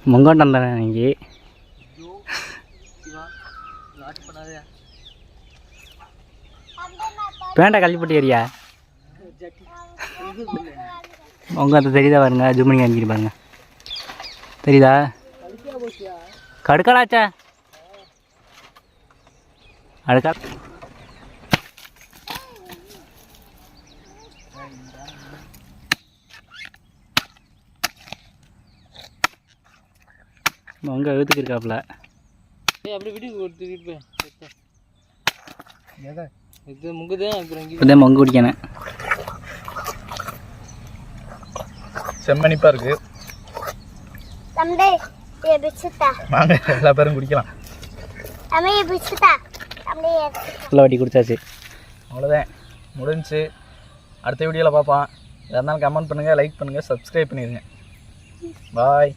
மொங்கோட்டம் தானே இன்னைக்கு பேண்டா கழிப்பட்டு ஏரியா உங்க அந்த தெரியுதா பாருங்க ஜூம் பண்ணி காமிக்கிட்டு பாருங்க தெரியுதா கடுக்கலாச்சா அடுக்கா உங்க எழுத்துக்கு இருக்காப்புல அப்படி வீட்டுக்கு இது முங்குதான் இப்போதான் மொங்கு குடிக்கணும் செம்மணிப்பா இருக்கு வாங்க எல்லா பேரும் குடிக்கலாம் ஃபுல்லாக வட்டி குடிச்சாச்சு அவ்வளோதான் முடிஞ்சு அடுத்த வீடியோவில் பார்ப்போம் எதா இருந்தாலும் கமெண்ட் பண்ணுங்கள் லைக் பண்ணுங்கள் சப்ஸ்கிரைப் பண்ணிடுங்க பாய்